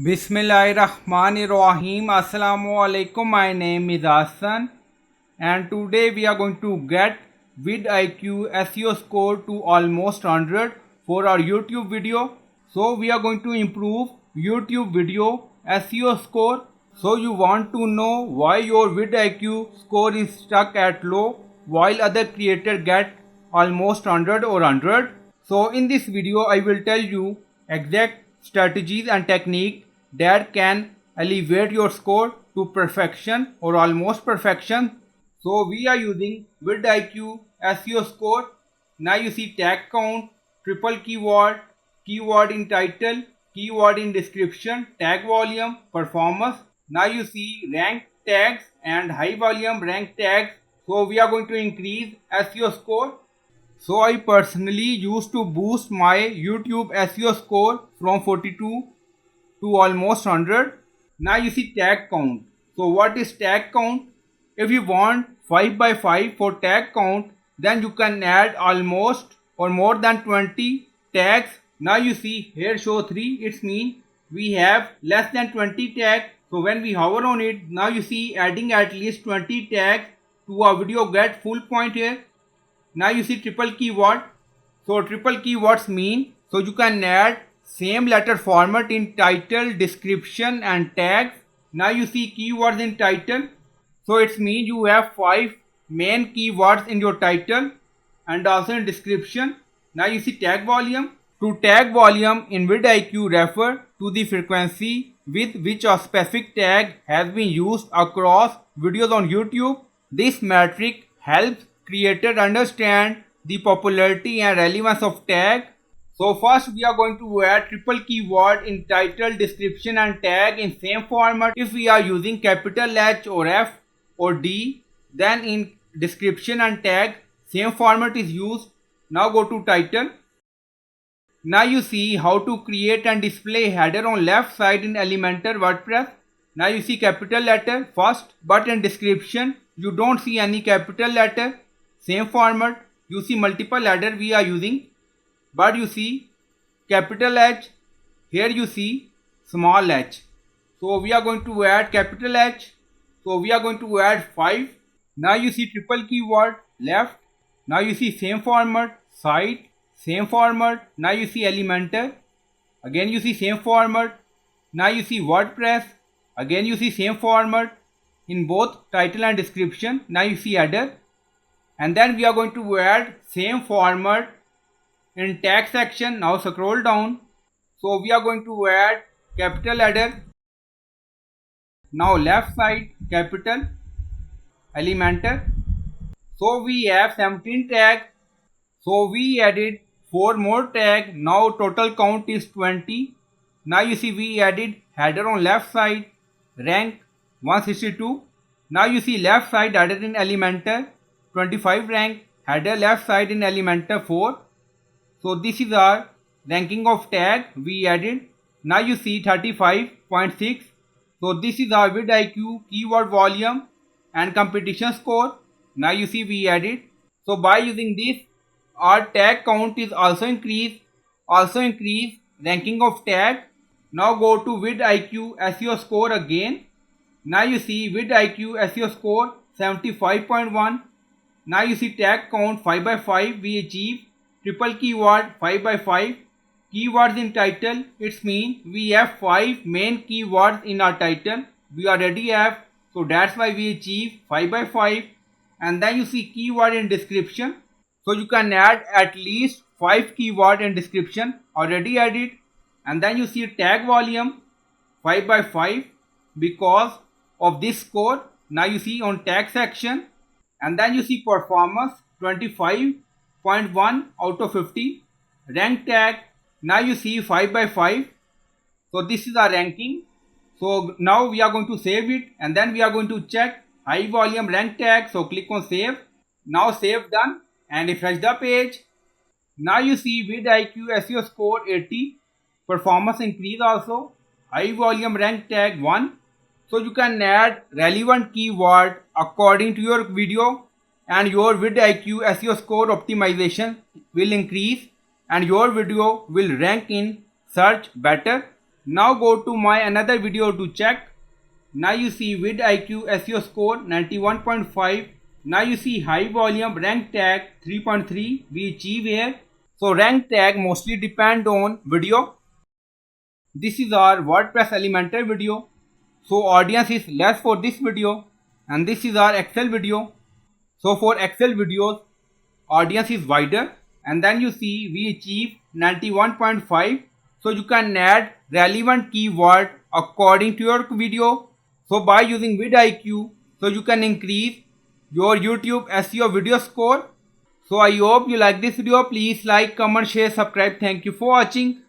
Bismillahirrahmanirrahim. Assalamu alaikum. My name is Hassan and today we are going to get VidIQ SEO score to almost 100 for our YouTube video. So we are going to improve YouTube video SEO score. So you want to know why your VidIQ score is stuck at low while other creators get almost 100 or 100. So in this video I will tell you exact strategies and technique that can elevate your score to perfection or almost perfection. So we are using VidIQ SEO score. Now you see tag count, triple keyword, keyword in title, keyword in description, tag volume, performance. Now you see rank tags and high volume rank tags. So we are going to increase SEO score. So I personally used to boost my YouTube SEO score from 42 to almost 100. Now you see tag count. So what is tag count? If you want 5 by 5 for tag count, then you can add almost or more than 20 tags. Now you see here show 3, it means we have less than 20 tags. So when we hover on it, now you see adding at least 20 tags to our video get full point here. Now you see triple keyword. So triple keywords mean so you can add same letter format in title, description and tags. Now you see keywords in title. So it means you have 5 main keywords in your title and also in description. Now you see tag volume. To tag volume in VidIQ refer to the frequency with which a specific tag has been used across videos on YouTube. This metric helps creators understand the popularity and relevance of tag. So first we are going to add triple keyword in title, description and tag in same format. If we are using capital H or F or D, then in description and tag same format is used. Now go to title. Now you see how to create and display header on left side in Elementor WordPress. Now you see capital letter first, but in description you don't see any capital letter. Same format, you see multiple header we are using, but you see capital H, here you see small h. So we are going to add capital H. So we are going to add 5. Now you see triple keyword left. Now you see same format, site, same format. Now you see Elementor. Again you see same format. Now you see WordPress. Again you see same format in both title and description. Now you see header. And then we are going to add same format in tag section. Now scroll down. So we are going to add capital header. Now left side capital Elementor. So we have 17 tags. So we added 4 more tags. Now total count is 20. Now you see we added header on left side, rank 162. Now you see left side added in Elementor 25 rank, header left side in Elementor 4. So this is our ranking of tag we added. Now you see 35.6. So this is our VidIQ keyword volume and competition score. Now you see we added. So by using this, our tag count is also increased. Also increase ranking of tag. Now go to VidIQ SEO score again. Now you see VidIQ SEO score 75.1. Now you see tag count 5 by 5 we achieve. Triple keyword 5 by 5. Keywords in title, it means we have 5 main keywords in our title. We already have, so that's why we achieve 5 by 5. And then you see keyword in description. So you can add at least 5 keyword in description, already added. And then you see tag volume 5 by 5 because of this score. Now you see on tag section. And then you see performance 25.1 out of 50. Rank tag, now you see 5 by 5. So this is our ranking. So now we are going to save it and then we are going to check high volume rank tag. So click on save. Now save done and refresh the page. Now you see VidIQ SEO score 80. Performance increase also. High volume rank tag 1. So you can add relevant keyword according to your video and your VidIQ SEO score optimization will increase and your video will rank in search better. Now go to my another video to check. Now you see VidIQ SEO score 91.5. Now you see high volume rank tag 3.3 we achieve here. So rank tag mostly depend on video. This is our WordPress Elementor video. So audience is less for this video, and this is our Excel video. So for Excel videos, audience is wider, and then you see we achieve 91.5. So you can add relevant keyword according to your video. So by using VidIQ, so you can increase your YouTube SEO video score. So I hope you like this video. Please like, comment, share, subscribe. Thank you for watching.